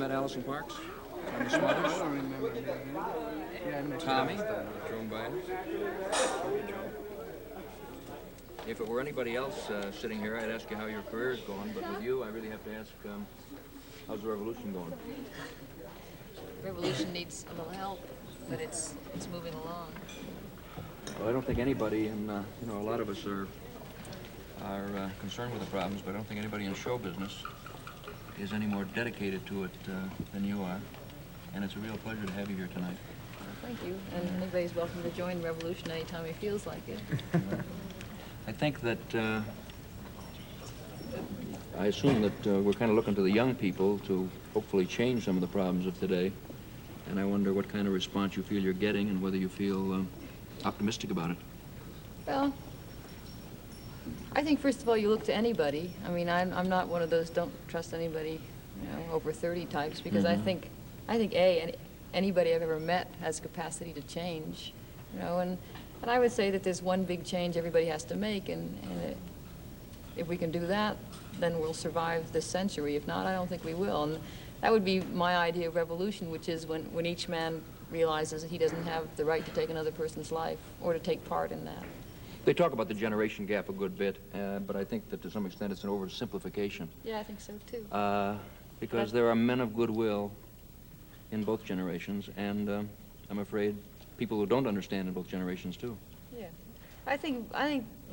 met Allison Parks? Tommy Smothers? I don't remember that. Yeah, I met Tommy? Allison. Joan Baez? If it were anybody else sitting here, I'd ask you how your career is going, but with you, I really have to ask, how's the revolution going? Revolution needs a little help, but it's moving along. Well, I don't think anybody, and you know, a lot of us are concerned with the problems, but I don't think anybody in show business is any more dedicated to it than you are. And it's a real pleasure to have you here tonight. Well, thank you. And anybody's welcome to join Revolution anytime he feels like it. I think that, I assume that we're kind of looking to the young people to hopefully change some of the problems of today. And I wonder what kind of response you feel you're getting and whether you feel optimistic about it. Well, I think first of all you look to anybody. I mean, I'm not one of those don't trust anybody, you know, over 30 types, because I think anybody I've ever met has capacity to change, you know, and I would say that there's one big change everybody has to make, and if we can do that, then we'll survive this century. If not, I don't think we will. And that would be my idea of revolution, which is when each man realizes that he doesn't have the right to take another person's life or to take part in that. They talk about the generation gap a good bit, but I think that to some extent it's an oversimplification. Yeah, I think so too. Because there are men of goodwill in both generations, and I'm afraid people who don't understand in both generations too. Yeah, I think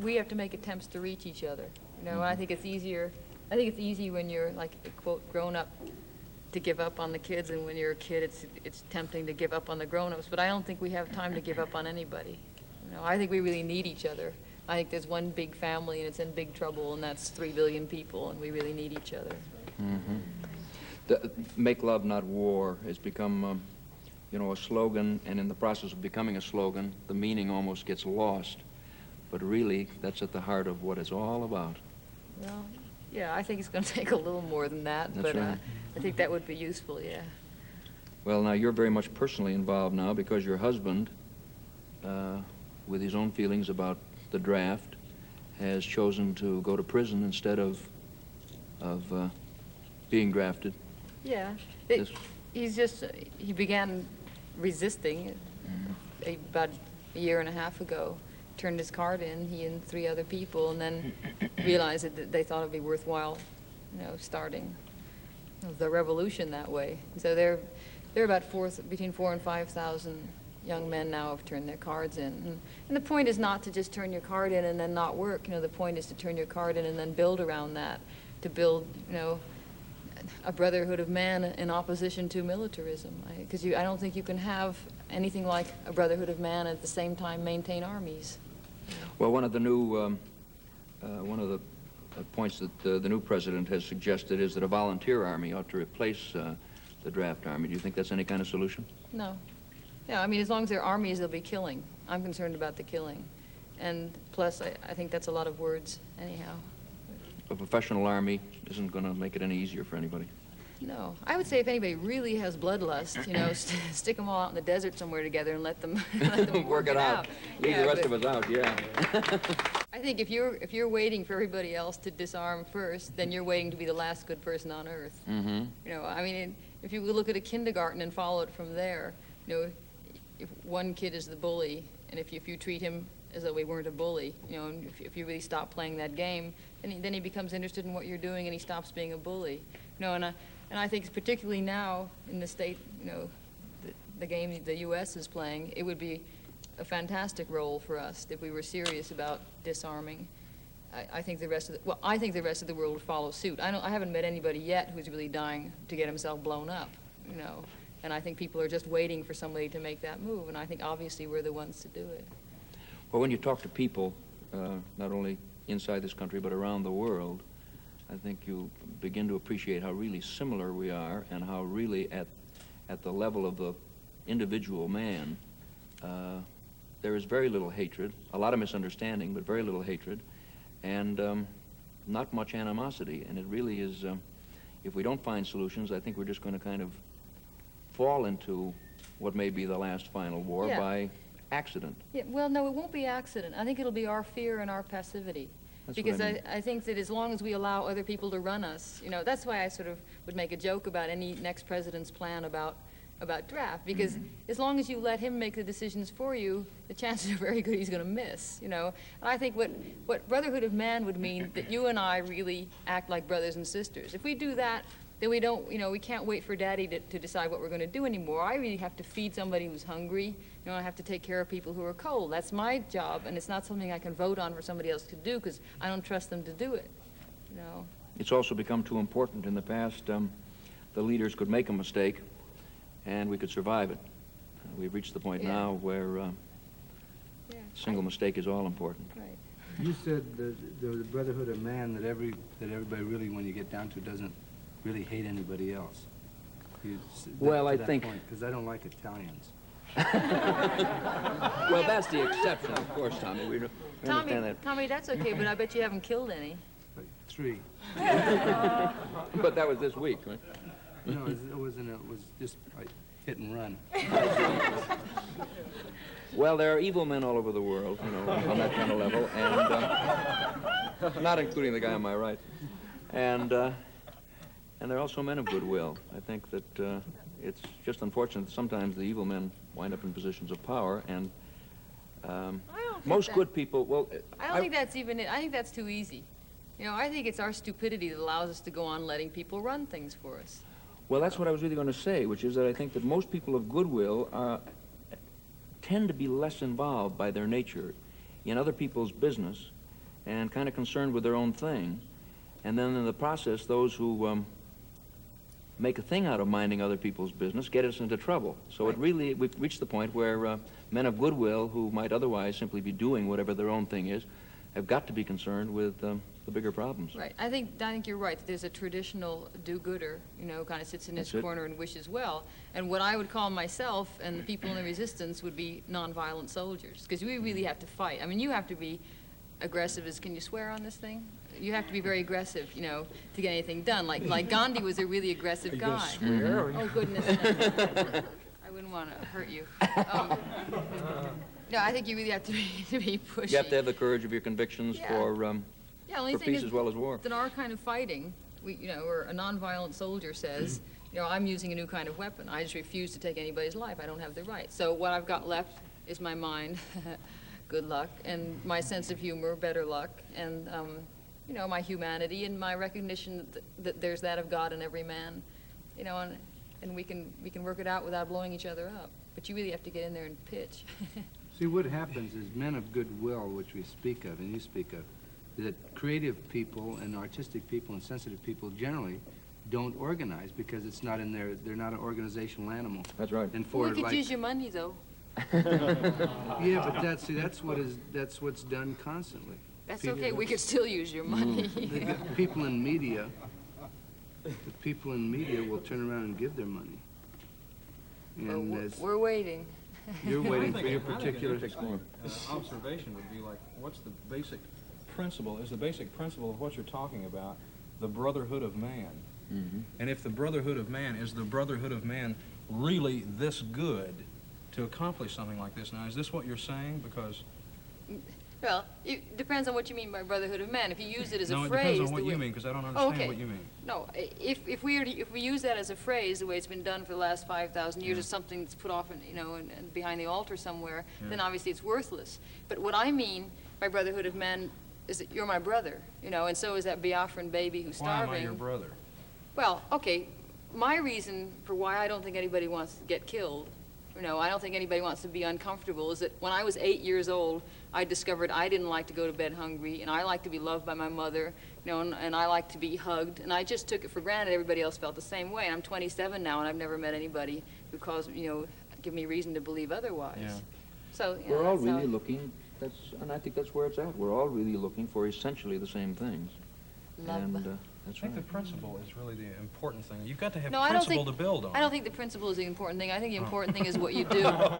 we have to make attempts to reach each other. You know, I think it's easier. I think it's easy when you're like a quote grown up to give up on the kids, and when you're a kid, it's tempting to give up on the grown-ups. But I don't think we have time to give up on anybody. You know, I think we really need each other. I think there's one big family, and it's in big trouble, and that's 3 billion people, and we really need each other. The "Make Love, Not War" has become, you know, a slogan, and in the process of becoming a slogan, the meaning almost gets lost. But really, that's at the heart of what it's all about. Well, yeah, I think it's going to take a little more than that, That's but right. I think that would be useful, yeah. Well, now, you're very much personally involved now because your husband, with his own feelings about the draft, has chosen to go to prison instead of being drafted. Yeah, he began resisting about a year and a half ago. Turned his card in, he and 3 other people, and then realized that they thought it'd be worthwhile, you know, starting the revolution that way. So there are about between 4,000 and 5,000 young men now have turned their cards in. And the point is not to just turn your card in and then not work. You know, the point is to turn your card in and then build around that, to build, you know, a brotherhood of man in opposition to militarism. Because I don't think you can have anything like a brotherhood of man at the same time maintain armies. Well, one of the new, points that the new president has suggested is that a volunteer army ought to replace the draft army. Do you think that's any kind of solution? No. Yeah, I mean, as long as they're armies, they'll be killing. I'm concerned about the killing. And plus, I think that's a lot of words anyhow. A professional army isn't going to make it any easier for anybody. No. I would say if anybody really has bloodlust, you know, stick them all out in the desert somewhere together and let them work it out. Leave the rest of us out, yeah. I think if you're waiting for everybody else to disarm first, then you're waiting to be the last good person on earth. You know, I mean, if you look at a kindergarten and follow it from there, you know, if one kid is the bully, and if you treat him as though he weren't a bully, you know, and if you really stop playing that game, then he becomes interested in what you're doing and he stops being a bully. You know, and I think particularly now in the state, you know, the game the U.S. is playing, it would be a fantastic role for us if we were serious about disarming. I think the rest of the world would follow suit. I haven't met anybody yet who's really dying to get himself blown up, you know. And I think people are just waiting for somebody to make that move, and I think obviously we're the ones to do it. Well, when you talk to people, not only inside this country but around the world, I think you begin to appreciate how really similar we are and how really at the level of the individual man, there is very little hatred, a lot of misunderstanding, but very little hatred, and not much animosity. And it really is, if we don't find solutions, I think we're just going to kind of fall into what may be the last final war by accident. Yeah, well, no, it won't be accident. I think it'll be our fear and our passivity. That's Because what I mean. I think that as long as we allow other people to run us, you know, that's why I sort of would make a joke about any next president's plan about draft, because as long as you let him make the decisions for you, the chances are very good he's going to miss, you know. And I think what brotherhood of man would mean that you and I really act like brothers and sisters. If we do that, then we don't, you know, we can't wait for Daddy to decide what we're going to do anymore. I really have to feed somebody who's hungry. You know, I have to take care of people who are cold. That's my job, and it's not something I can vote on for somebody else to do because I don't trust them to do it, you know. It's also become too important. In the past, the leaders could make a mistake, and we could survive it. We've reached the point now where single mistake is all important. Right. You said the brotherhood of man that everybody really, when you get down to, doesn't really hate anybody else. Well, I think... Because I don't like Italians. Well, that's the exception, of course, Tommy. We understand that. Tommy, that's okay, but I bet you haven't killed any. Like 3. But that was this week, right? No, it was just like hit and run. Well, there are evil men all over the world, you know, on that kind of level, and not including the guy on my right. And there are also men of goodwill. I think that it's just unfortunate that sometimes the evil men wind up in positions of power, and most good people, well... I don't think that's even it. I think that's too easy. You know, I think it's our stupidity that allows us to go on letting people run things for us. Well, that's what I was really going to say, which is that I think that most people of goodwill tend to be less involved by their nature in other people's business and kind of concerned with their own thing. And then in the process, those who make a thing out of minding other people's business get us into trouble. So it really, we've reached the point where men of goodwill who might otherwise simply be doing whatever their own thing is have got to be concerned with the bigger problems. Right. I think you're right. There's a traditional do-gooder, you know, kind of sits in his corner and wishes well. And what I would call myself and the people in the resistance would be nonviolent soldiers, because we really have to fight. I mean, you have to be aggressive as, can you swear on this thing? You have to be very aggressive, you know, to get anything done. Like Gandhi was a really aggressive guy. Oh, goodness. I wouldn't want to hurt you. No, I think you really have to be pushy. You have to have the courage of your convictions for peace as well as war. In our kind of fighting, where a nonviolent soldier says, you know, I'm using a new kind of weapon. I just refuse to take anybody's life. I don't have the right. So what I've got left is my mind, good luck, and my sense of humor, better luck, and you know, my humanity and my recognition that there's that of God in every man, you know, and we can work it out without blowing each other up. But you really have to get in there and pitch. See, what happens is men of goodwill, which we speak of, and you speak of, is that creative people and artistic people and sensitive people generally don't organize because it's not in their, they're not an organizational animal. That's right. And Well, we could use your money, though. Yeah, but that's what's done constantly. That's okay. We could still use your money. The people in media will turn around and give their money. And Well, we're waiting. you're waiting for your particular... Observation would be like, what's the basic principle? Is the basic principle of what you're talking about the brotherhood of man? Mm-hmm. And if the brotherhood of man, is the brotherhood of man really this good to accomplish something like this? Now, is this what you're saying? Because... Well, it depends on what you mean by brotherhood of man. If you use it as a No, phrase... it depends on what you mean, because I don't understand what you mean. No, if we use that as a phrase, the way it's been done for the last 5,000 years, as something that's put off, and behind the altar somewhere, then obviously it's worthless. But what I mean by brotherhood of man is that you're my brother, and so is that Biafran baby who's starving. Why am I your brother? Well, okay, my reason for why I don't think anybody wants to get killed, I don't think anybody wants to be uncomfortable, is that when I was 8 years old, I discovered I didn't like to go to bed hungry, and I like to be loved by my mother, and I like to be hugged, and I just took it for granted everybody else felt the same way. And I'm 27 now, and I've never met anybody who give me reason to believe otherwise. Yeah. So, We're all really looking, and I think that's where it's at. We're all really looking for essentially the same things. Love. And I that's think right. the principle is really the important thing. You've got to have No, I don't principle think- to build on. I don't think the principle is the important thing. I think the important thing is what you do.